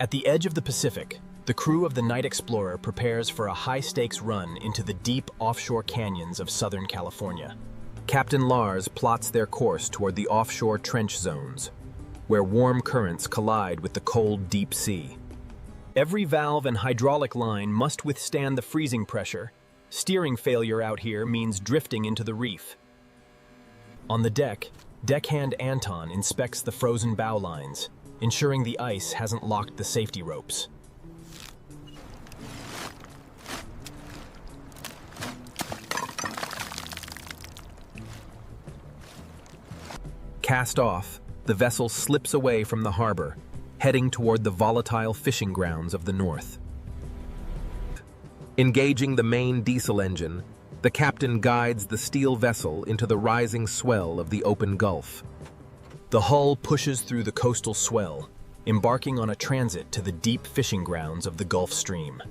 At the edge of the Pacific, the crew of the Night Explorer prepares for a high-stakes run into the deep offshore canyons of Southern California. Captain Lars plots their course toward the offshore trench zones, where warm currents collide with the cold deep sea. Every valve and hydraulic line must withstand the freezing pressure. Steering failure out here means drifting into the reef. On the deck, deckhand Anton inspects the frozen bow lines, ensuring the ice hasn't locked the safety ropes. Cast off, the vessel slips away from the harbor, heading toward the volatile fishing grounds of the north. Engaging the main diesel engine, the captain guides the steel vessel into the rising swell of the open Gulf. The hull pushes through the coastal swell, embarking on a transit to the deep fishing grounds of the Gulf Stream.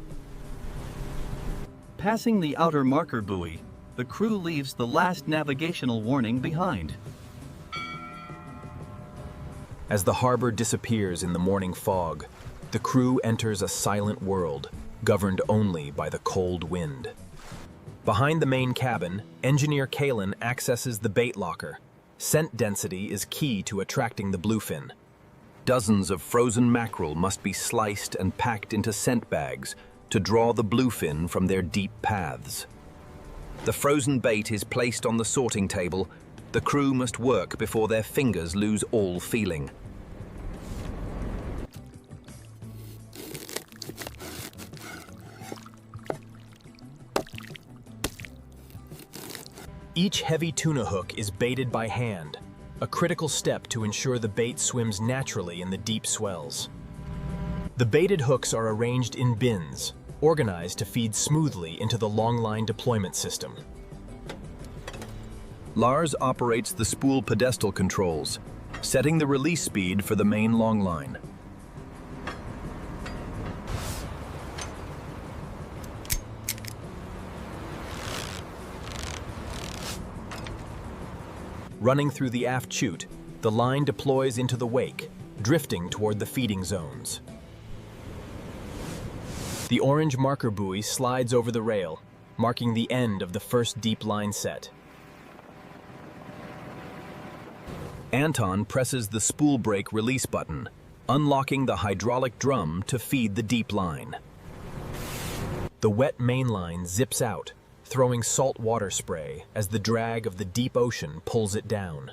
Passing the outer marker buoy, the crew leaves the last navigational warning behind. As the harbor disappears in the morning fog, the crew enters a silent world, governed only by the cold wind. Behind the main cabin, engineer Kaelen accesses the bait locker. Scent density is key to attracting the bluefin. Dozens of frozen mackerel must be sliced and packed into scent bags to draw the bluefin from their deep paths. The frozen bait is placed on the sorting table. The crew must work before their fingers lose all feeling. Each heavy tuna hook is baited by hand, a critical step to ensure the bait swims naturally in the deep swells. The baited hooks are arranged in bins, organized to feed smoothly into the long-line deployment system. Lars operates the spool pedestal controls, setting the release speed for the main long line. Running through the aft chute, the line deploys into the wake, drifting toward the feeding zones. The orange marker buoy slides over the rail, marking the end of the first deep line set. Anton presses the spool brake release button, unlocking the hydraulic drum to feed the deep line. The wet mainline zips out, throwing salt water spray as the drag of the deep ocean pulls it down.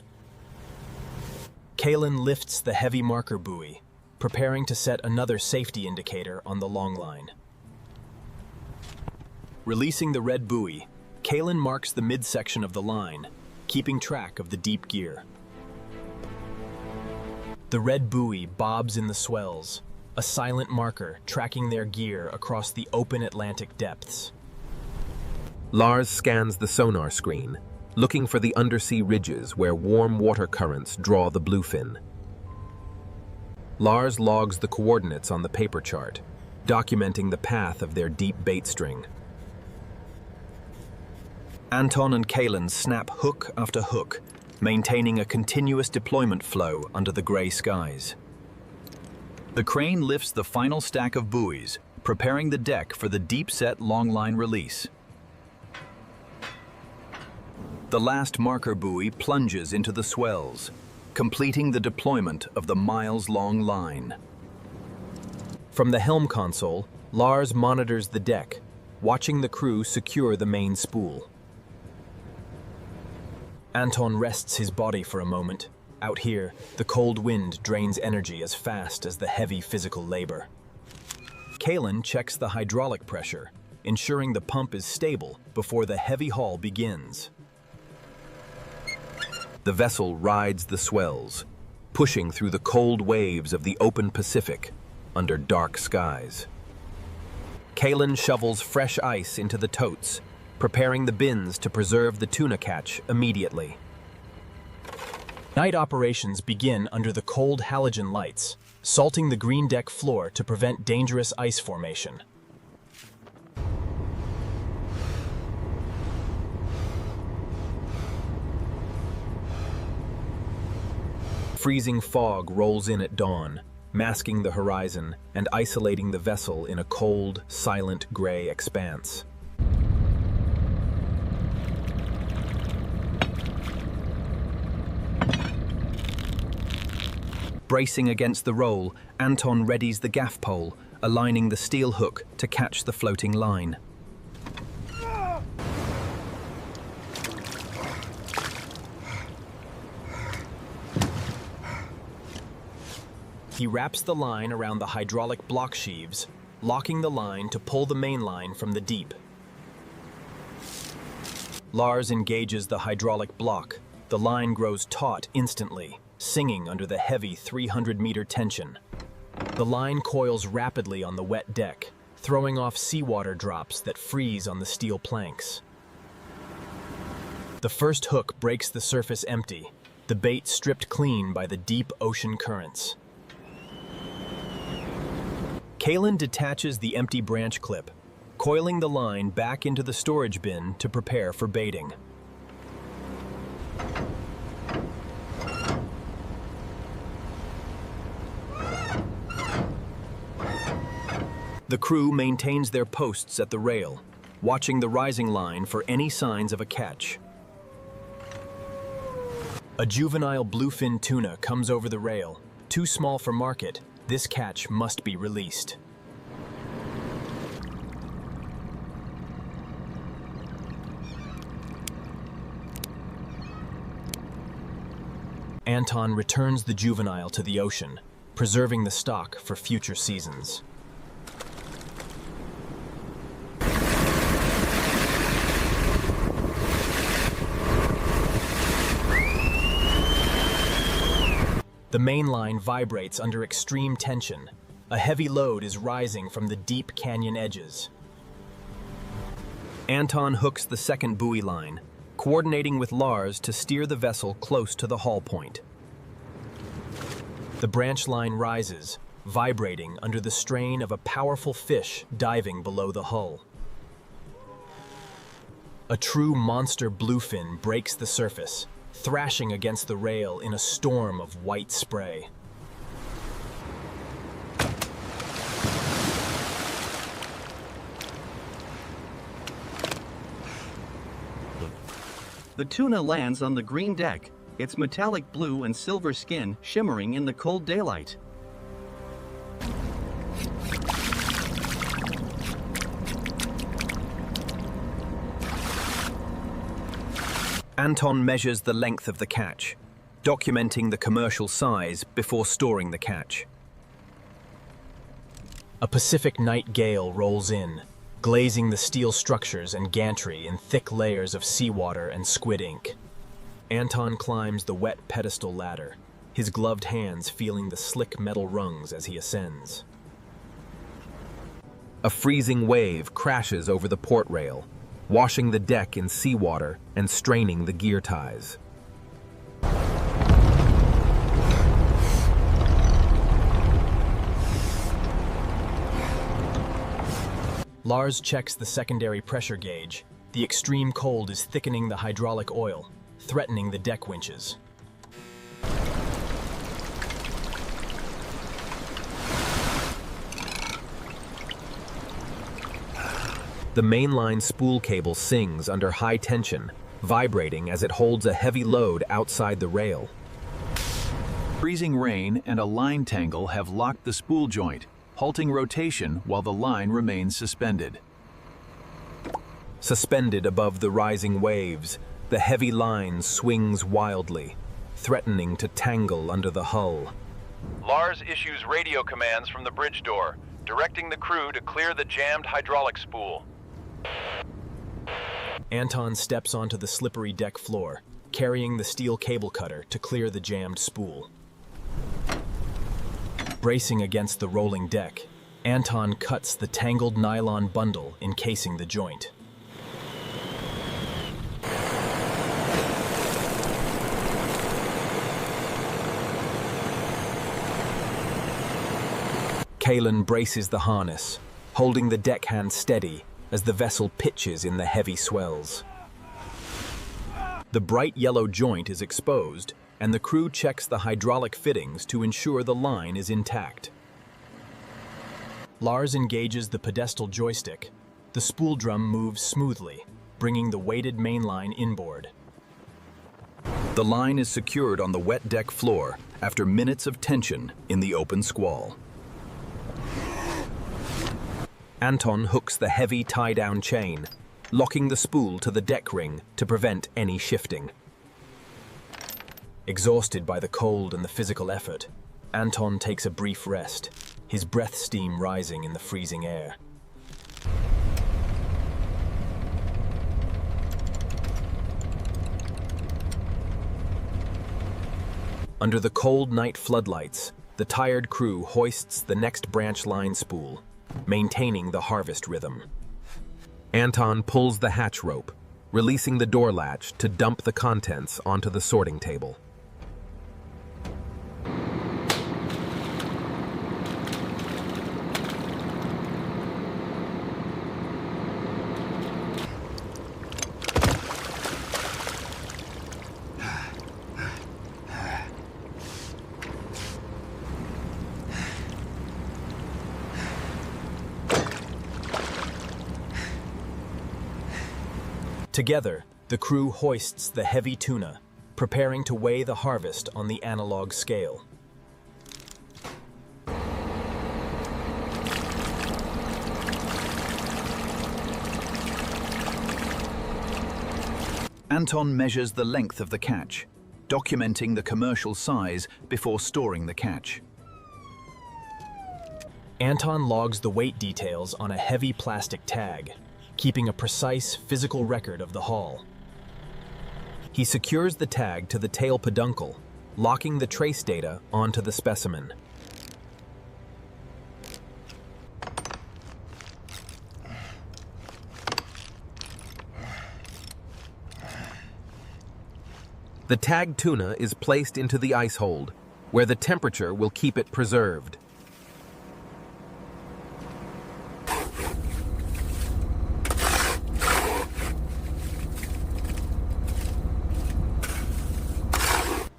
Kaelen lifts the heavy marker buoy, preparing to set another safety indicator on the long line. Releasing the red buoy, Kaelen marks the midsection of the line, keeping track of the deep gear. The red buoy bobs in the swells, a silent marker tracking their gear across the open Atlantic depths. Lars scans the sonar screen, looking for the undersea ridges where warm water currents draw the bluefin. Lars logs the coordinates on the paper chart, documenting the path of their deep bait string. Anton and Kaelen snap hook after hook, maintaining a continuous deployment flow under the gray skies. The crane lifts the final stack of buoys, preparing the deck for the deep-set long-line release. The last marker buoy plunges into the swells, completing the deployment of the miles-long line. From the helm console, Lars monitors the deck, watching the crew secure the main spool. Anton rests his body for a moment. Out here, the cold wind drains energy as fast as the heavy physical labor. Kaelen checks the hydraulic pressure, ensuring the pump is stable before the heavy haul begins. The vessel rides the swells, pushing through the cold waves of the open Pacific under dark skies. Kaelen shovels fresh ice into the totes, preparing the bins to preserve the tuna catch immediately. Night operations begin under the cold halogen lights, salting the green deck floor to prevent dangerous ice formation. Freezing fog rolls in at dawn, masking the horizon and isolating the vessel in a cold, silent gray expanse. Bracing against the roll, Anton readies the gaff pole, aligning the steel hook to catch the floating line. He wraps the line around the hydraulic block sheaves, locking the line to pull the main line from the deep. Lars engages the hydraulic block. The line grows taut instantly, singing under the heavy 300-meter tension. The line coils rapidly on the wet deck, throwing off seawater drops that freeze on the steel planks. The first hook breaks the surface empty, the bait stripped clean by the deep ocean currents. Kaelen detaches the empty branch clip, coiling the line back into the storage bin to prepare for baiting. The crew maintains their posts at the rail, watching the rising line for any signs of a catch. A juvenile bluefin tuna comes over the rail. Too small for market, this catch must be released. Anton returns the juvenile to the ocean, preserving the stock for future seasons. The main line vibrates under extreme tension. A heavy load is rising from the deep canyon edges. Anton hooks the second buoy line, coordinating with Lars to steer the vessel close to the haul point. The branch line rises, vibrating under the strain of a powerful fish diving below the hull. A true monster bluefin breaks the surface, thrashing against the rail in a storm of white spray. The tuna lands on the green deck, its metallic blue and silver skin shimmering in the cold daylight. Anton measures the length of the catch, documenting the commercial size before storing the catch. A Pacific night gale rolls in, glazing the steel structures and gantry in thick layers of seawater and squid ink. Anton climbs the wet pedestal ladder, his gloved hands feeling the slick metal rungs as he ascends. A freezing wave crashes over the port rail, washing the deck in seawater and straining the gear ties. Lars checks the secondary pressure gauge. The extreme cold is thickening the hydraulic oil, threatening the deck winches. The mainline spool cable sings under high tension, vibrating as it holds a heavy load outside the rail. Freezing rain and a line tangle have locked the spool joint, halting rotation while the line remains suspended. Suspended above the rising waves, the heavy line swings wildly, threatening to tangle under the hull. Lars issues radio commands from the bridge door, directing the crew to clear the jammed hydraulic spool. Anton steps onto the slippery deck floor, carrying the steel cable cutter to clear the jammed spool. Bracing against the rolling deck, Anton cuts the tangled nylon bundle encasing the joint. Kaelen braces the harness, holding the deckhand steady as the vessel pitches in the heavy swells. The bright yellow joint is exposed, and the crew checks the hydraulic fittings to ensure the line is intact. Lars engages the pedestal joystick. The spool drum moves smoothly, bringing the weighted mainline inboard. The line is secured on the wet deck floor after minutes of tension in the open squall. Anton hooks the heavy tie-down chain, locking the spool to the deck ring to prevent any shifting. Exhausted by the cold and the physical effort, Anton takes a brief rest, his breath steam rising in the freezing air. Under the cold night floodlights, the tired crew hoists the next branch line spool, maintaining the harvest rhythm. Anton pulls the hatch rope, releasing the door latch to dump the contents onto the sorting table. Together, the crew hoists the heavy tuna, preparing to weigh the harvest on the analog scale. Anton measures the length of the catch, documenting the commercial size before storing the catch. Anton logs the weight details on a heavy plastic tag, keeping a precise physical record of the haul. He secures the tag to the tail peduncle, locking the trace data onto the specimen. The tagged tuna is placed into the ice hold, where the temperature will keep it preserved.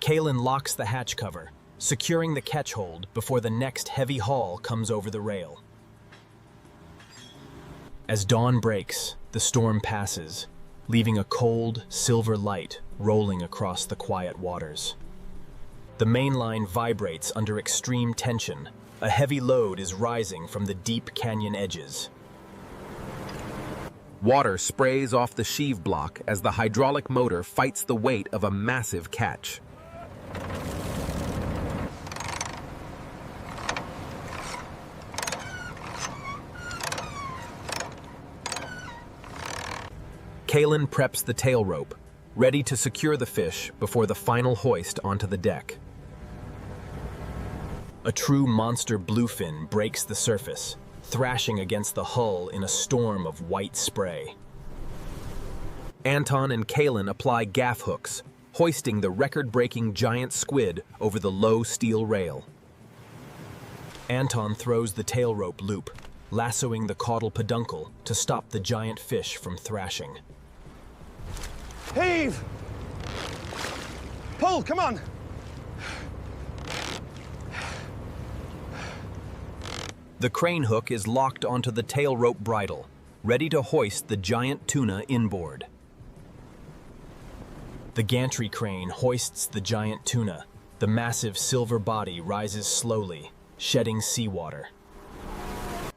Kaelen locks the hatch cover, securing the catch hold before the next heavy haul comes over the rail. As dawn breaks, the storm passes, leaving a cold, silver light rolling across the quiet waters. The mainline vibrates under extreme tension. A heavy load is rising from the deep canyon edges. Water sprays off the sheave block as the hydraulic motor fights the weight of a massive catch. Kaelen preps the tail rope, ready to secure the fish before the final hoist onto the deck. A true monster bluefin breaks the surface, thrashing against the hull in a storm of white spray. Anton and Kaelen apply gaff hooks, hoisting the record-breaking giant squid over the low steel rail. Anton throws the tail rope loop, lassoing the caudal peduncle to stop the giant fish from thrashing. Heave! Pull, come on! The crane hook is locked onto the tail rope bridle, ready to hoist the giant tuna inboard. The gantry crane hoists the giant tuna. The massive silver body rises slowly, shedding seawater.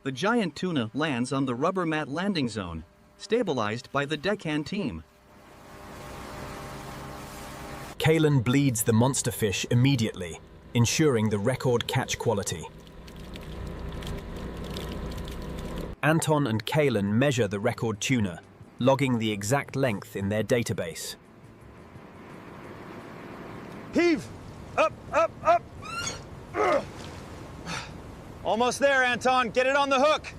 The giant tuna lands on the rubber mat landing zone, stabilized by the deckhand team. Kaelen bleeds the monster fish immediately, ensuring the record catch quality. Anton and Kaelen measure the record tuna, logging the exact length in their database. Heave! Up, up, up! Ugh. Almost there, Anton. Get it on the hook.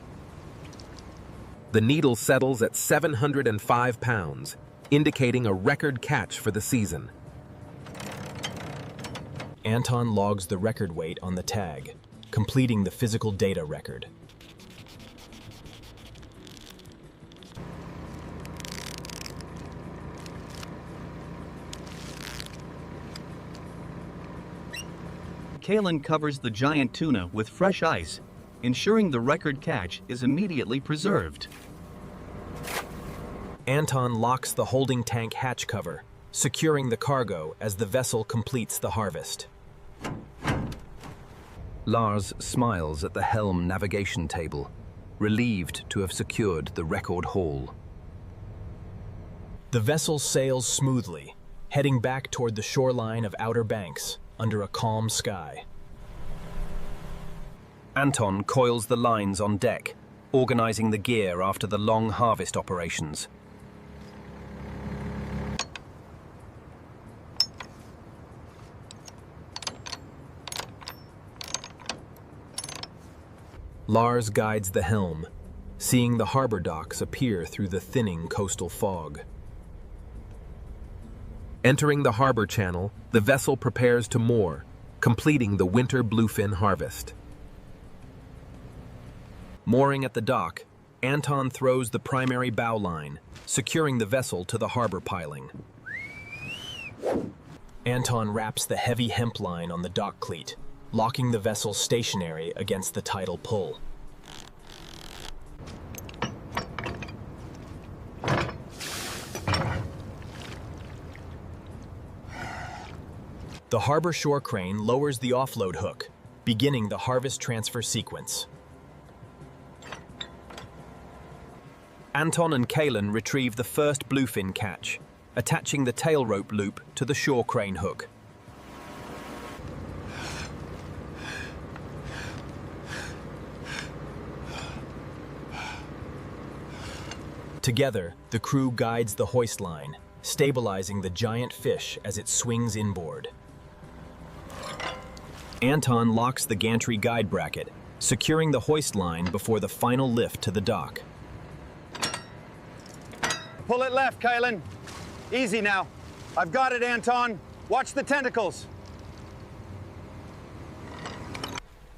The needle settles at 705 pounds, indicating a record catch for the season. Anton logs the record weight on the tag, completing the physical data record. Kaelen covers the giant tuna with fresh ice, ensuring the record catch is immediately preserved. Anton locks the holding tank hatch cover, securing the cargo as the vessel completes the harvest. Lars smiles at the helm navigation table, relieved to have secured the record haul. The vessel sails smoothly, heading back toward the shoreline of Outer Banks under a calm sky. Anton coils the lines on deck, organizing the gear after the long harvest operations. Lars guides the helm, seeing the harbor docks appear through the thinning coastal fog. Entering the harbor channel, the vessel prepares to moor, completing the winter bluefin harvest. Mooring at the dock, Anton throws the primary bow line, securing the vessel to the harbor piling. Anton wraps the heavy hemp line on the dock cleat, locking the vessel stationary against the tidal pull. The harbor shore crane lowers the offload hook, beginning the harvest transfer sequence. Anton and Kaelen retrieve the first bluefin catch, attaching the tail rope loop to the shore crane hook. Together, the crew guides the hoist line, stabilizing the giant fish as it swings inboard. Anton locks the gantry guide bracket, securing the hoist line before the final lift to the dock. Pull it left, Kaelen. Easy now. I've got it, Anton. Watch the tentacles.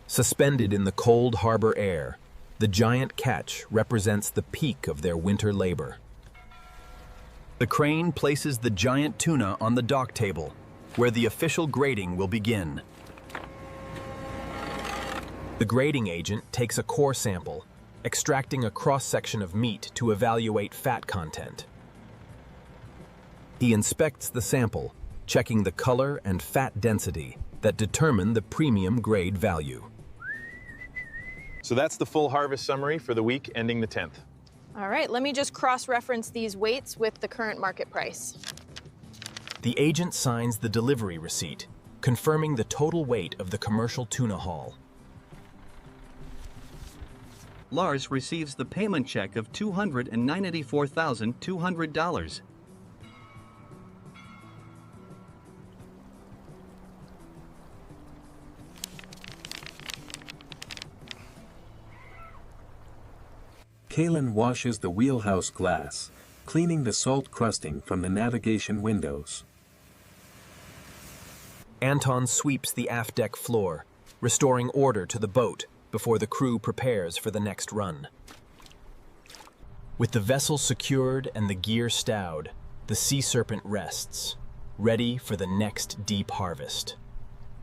Suspended in the cold harbor air, the giant catch represents the peak of their winter labor. The crane places the giant tuna on the dock table, where the official grading will begin. The grading agent takes a core sample, extracting a cross-section of meat to evaluate fat content. He inspects the sample, checking the color and fat density that determine the premium grade value. So that's the full harvest summary for the week ending the 10th. All right, let me just cross-reference these weights with the current market price. The agent signs the delivery receipt, confirming the total weight of the commercial tuna haul. Lars receives the payment check of $294,200. Kaelen washes the wheelhouse glass, cleaning the salt crusting from the navigation windows. Anton sweeps the aft deck floor, restoring order to the boat before the crew prepares for the next run. With the vessel secured and the gear stowed, the Sea Serpent rests, ready for the next deep harvest.